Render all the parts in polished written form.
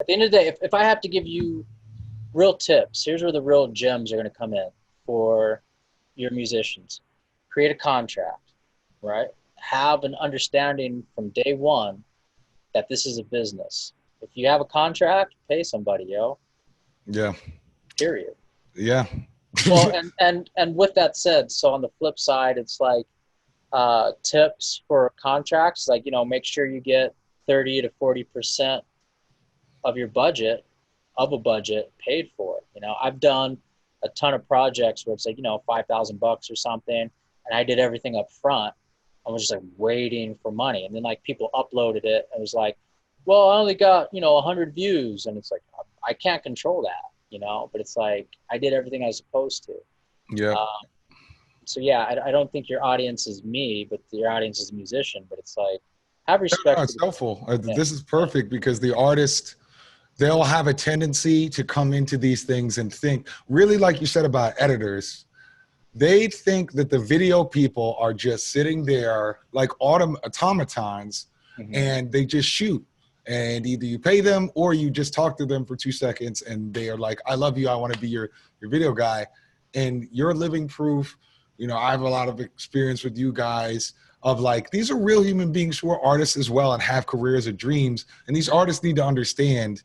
At the end of the day, if I have to give you real tips, here's where the real gems are going to come in for your musicians. Create a contract, right? Have an understanding from day one that this is a business. If you have a contract, pay somebody, yo. Yeah. Period. Yeah. Well, and with that said, so on the flip side, it's like tips for contracts, like make sure you get 30 to 40% of your budget of a budget paid for. I've done a ton of projects where it's like 5,000 bucks or something, and I did everything up front. I was just like waiting for money, and then like people uploaded it, and it was like, well, I only got 100 views, and it's like I can't control that, but it's like I did everything I was supposed to. Yeah. Um, so yeah, I don't think your audience is me, but your audience is a musician. But it's like have No, respect for it's the helpful. yeah, This is perfect because the artist, they'll have a tendency to come into these things and think, really, like you said about editors, they think that the video people are just sitting there like automatons mm-hmm. and they just shoot. And either you pay them or you just talk to them for 2 seconds and they are like, I love you. I want to be your video guy. And you're living proof. I have a lot of experience with you guys of like, these are real human beings who are artists as well and have careers or dreams. And these artists need to understand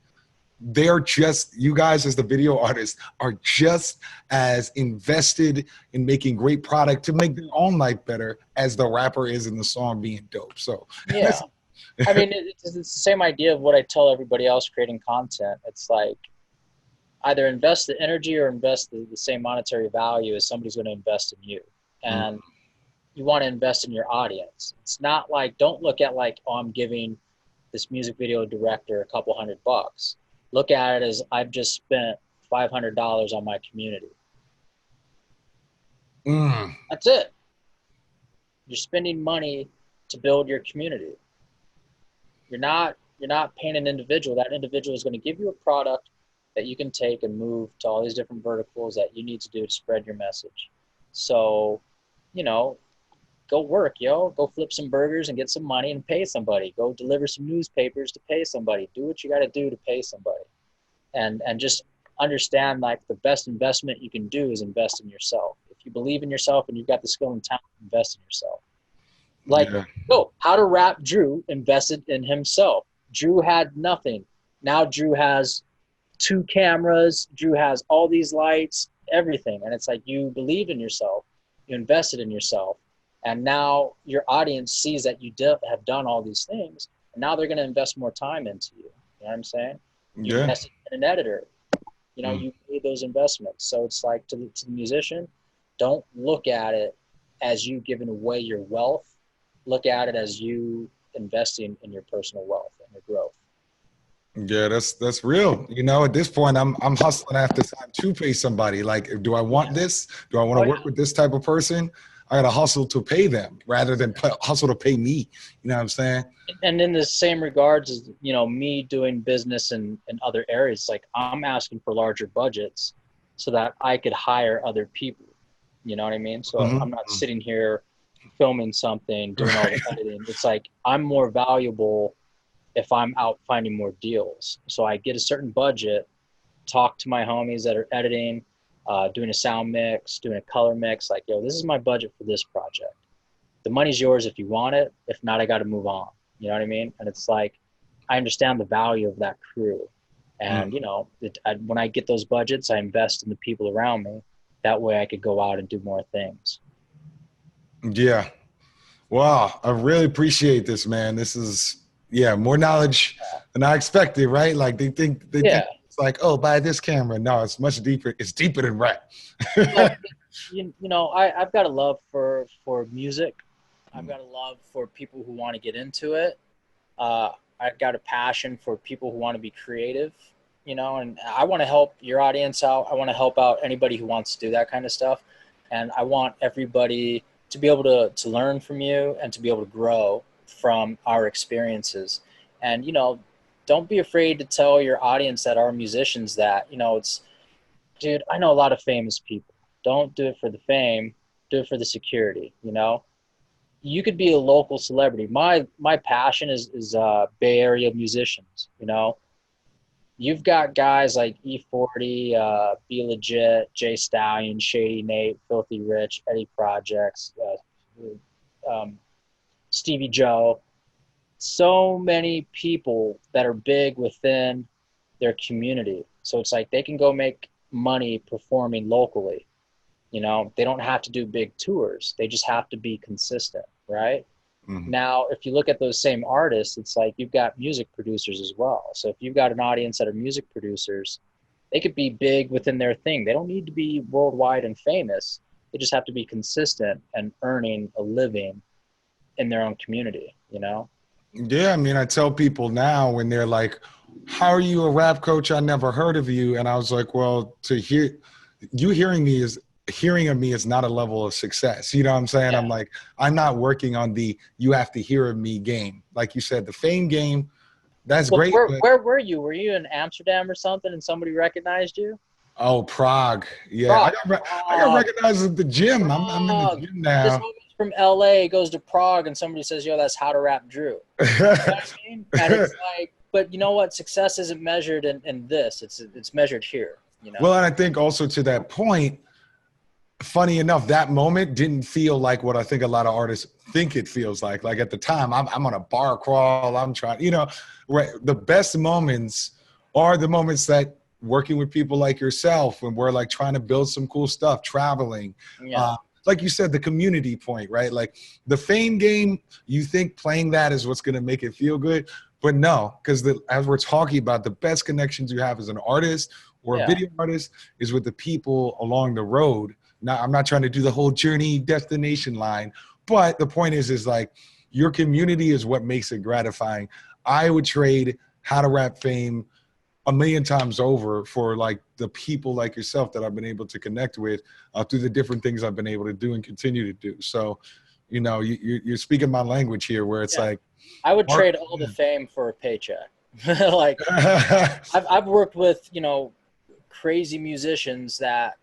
they're just, you guys as the video artists are just as invested in making great product to make their own life better as the rapper is in the song being dope. So Yeah. I mean, it's the same idea of what I tell everybody else creating content. It's like either invest the energy or invest the same monetary value as somebody's going to invest in you. And you want to invest in your audience. It's not like, don't look at like, oh, I'm giving this music video director a couple $100. Look at it as I've just spent $500 on my community. That's it. You're spending money to build your community. You're not paying an individual. That individual is going to give you a product that you can take and move to all these different verticals that you need to do to spread your message. So, you know, go work, yo. Go flip some burgers and get some money and pay somebody. Go deliver some newspapers to pay somebody. Do what you got to do to pay somebody. And just understand like the best investment you can do is invest in yourself. If you believe in yourself and you've got the skill and talent, invest in yourself. Like, yeah. How to Rap Drew invested in himself. Drew had nothing. Now Drew has 2 cameras. Drew has all these lights, everything. And it's like you believe in yourself. You invested in yourself. And now your audience sees that you have done all these things. And now they're going to invest more time into you. You know what I'm saying? You Yeah. invested in an editor. You made those investments. So it's like to the musician, don't look at it as you giving away your wealth. Look at it as you investing in your personal wealth and your growth. Yeah, that's real. At this point, I'm hustling after time to pay somebody. Like, do I want this? Do I want Oh to work yeah. with this type of person? I got to hustle to pay them rather than hustle to pay me. You know what I'm saying? And in the same regards as me doing business in other areas, like I'm asking for larger budgets so that I could hire other people. You know what I mean? So I'm not Mm-hmm. sitting here filming something, doing all Right. the editing. It's like I'm more valuable if I'm out finding more deals. So I get a certain budget, talk to my homies that are editing, doing a sound mix, doing a color mix. Like, yo, this is my budget for this project. The money's yours if you want it. If not, I got to move on. You know what I mean? And it's like, I understand the value of that crew. And, when I get those budgets, I invest in the people around me. That way I could go out and do more things. Yeah. Wow. I really appreciate this, man. This is, yeah, more knowledge than I expected, right? Like they think Yeah. it's like, oh, buy this camera. No, it's much deeper. It's deeper than rap. Well, I've got a love for music. I've got a love for people who want to get into it. Uh, I've got a passion for people who want to be creative, and I want to help your audience out. I want to help out anybody who wants to do that kind of stuff. And I want everybody to be able to learn from you and to be able to grow from our experiences. And, don't be afraid to tell your audience that are musicians that, dude, I know a lot of famous people. Don't do it for the fame, do it for the security. You could be a local celebrity. My passion is Bay Area musicians. you've got guys like E40, Be Legit, Jay Stallion, Shady Nate, Filthy Rich, Eddie Projects, um, Stevie Joe. So many people that are big within their community. So it's like they can go make money performing locally. You know, they don't have to do big tours. They just have to be consistent, right? Mhm. Now, if you look at those same artists, it's like you've got music producers as well. So if you've got an audience that are music producers, they could be big within their thing. They don't need to be worldwide and famous. They just have to be consistent and earning a living in their own community, you know? Yeah, I mean, I tell people now when they're like, "How are you a rap coach? I never heard of you." And I was like, "Well, to hear you hearing of me is not a level of success." You know what I'm saying? Yeah. I'm like, I'm not working on the you have to hear of me game. Like you said, the fame game, that's Well, great, where but where were you? Were you in Amsterdam or something and somebody recognized you? oh, Prague. Yeah, Prague. I got Prague. recognized at the gym. I'm in the Prague. gym This now. homie's from LA, goes to Prague, and somebody says, "Yo, that's How to Rap Drew." You know what I mean? And it's like, but you know what? Success isn't measured in this. It's measured here. You Well, know? and I think also to that point, funny enough, that moment didn't feel like what I think a lot of artists think it feels like. Like at the time, I'm on a bar crawl. I'm trying, right. The best moments are the moments that working with people like yourself when we're like trying to build some cool stuff, traveling. Yeah. Uh, like you said, the community point, right? Like the fame game, you think playing that is what's going to make it feel good. But no, because as we're talking about, the best connections you have as an artist or a Yeah. video artist is with the people along the road. Now, I'm not trying to do the whole journey destination line, but the point is like your community is what makes it gratifying. I would trade How to Rap fame a million times over for like the people like yourself that I've been able to connect with through the different things I've been able to do and continue to do. So, you're speaking my language here, where it's Yeah. like, I would art, trade all the fame for a paycheck. Like yeah. I've worked with, crazy musicians that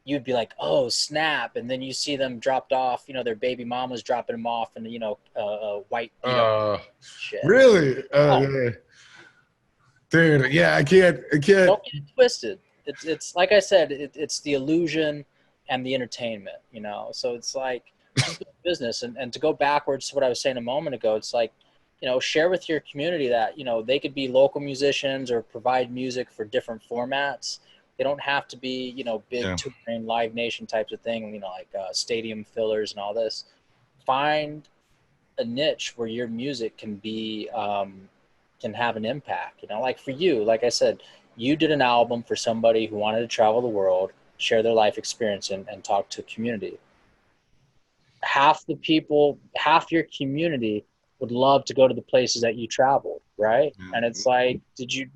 you'd be like, oh snap, and then you see them dropped off, their baby mama's dropping them off in white uh, shit. really? Oh, Yeah. Dude, yeah, I can't. don't get it twisted. It's like I said, it's the illusion and the entertainment, So it's like just business, and to go backwards to what I was saying a moment ago, it's like, share with your community that they could be local musicians or provide music for different formats. They don't have to be big Yeah. touring Live Nation types of thing, like stadium fillers and all this. Find a niche where your music can be can have an impact. Like for you, like I said, you did an album for somebody who wanted to travel the world, share their life experience, and talk to a community. Half the people, half your community would love to go to the places that you traveled, right? And it's like,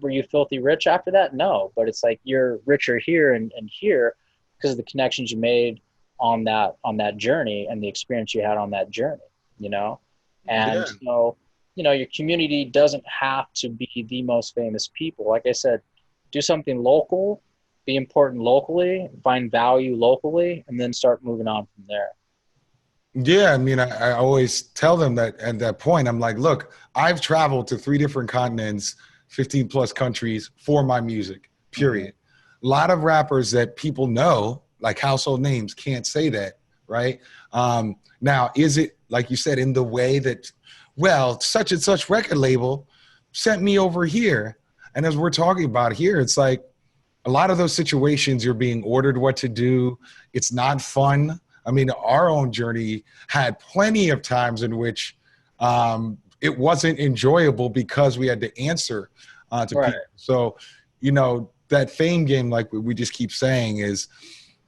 were you filthy rich after that? No, but it's like you're richer here and here because of the connections you made on that journey and the experience you had on that journey, you know? And Yeah. so, your community doesn't have to be the most famous people. Like I said, do something local, be important locally, find value locally, and then start moving on from there. Yeah, I mean, I always tell them that at that point, I'm like, look, I've traveled to 3 different continents, 15 plus countries for my music, Mm-hmm. period. A lot of rappers that people know, like household names, can't say that, right? Now, is it, like you said, in the way that, well, such and such record label sent me over here? And as we're talking about here, it's like a lot of those situations you're being ordered what to do. It's not fun. I mean, our own journey had plenty of times in which it wasn't enjoyable because we had to answer to Right. people. So, that fame game, like we just keep saying, is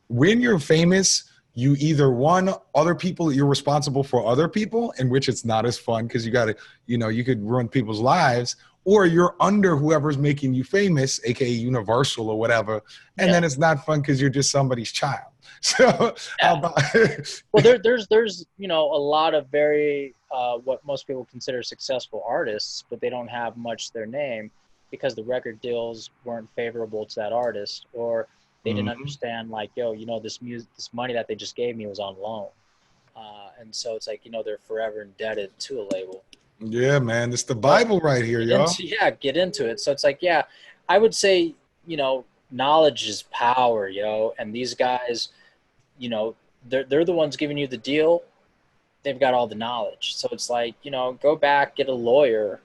when you're famous, you either one other people, you're responsible for other people, in which it's not as fun because you got to, you could ruin people's lives, or you're under whoever's making you famous, aka Universal or whatever, and Yeah. then it's not fun because you're just somebody's child. So how Yeah. about? Well, there's a lot of very what most people consider successful artists, but they don't have much to their name because the record deals weren't favorable to that artist, or they didn't Mhm. understand like, yo, this money that they just gave me was on loan, and so it's like they're forever indebted to a label. Yeah, man, it's the But Bible right here, get y'all. into yeah, get into it. So it's like, yeah, I would say, knowledge is power, and these guys, you know, they're the ones giving you the deal. They've got all the knowledge. So it's like, go back, get a lawyer,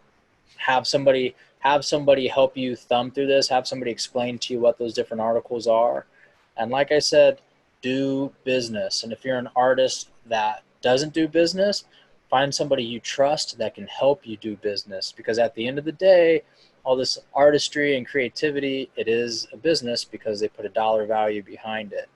have somebody help you thumb through this, have somebody explain to you what those different articles are. And like I said, do business. And if you're an artist that doesn't do business, find somebody you trust that can help you do business, because at the end of the day, all this artistry and creativity, it is a business because they put a dollar value behind it.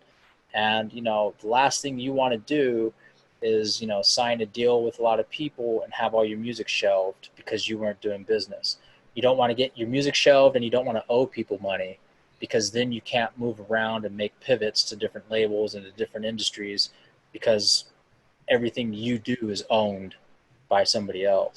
And the last thing you want to do is sign a deal with a lot of people and have all your music shelved because you weren't doing business. You don't want to get your music shelved, and you don't want to owe people money, because then you can't move around and make pivots to different labels and to different industries, because everything you do is owned by somebody else.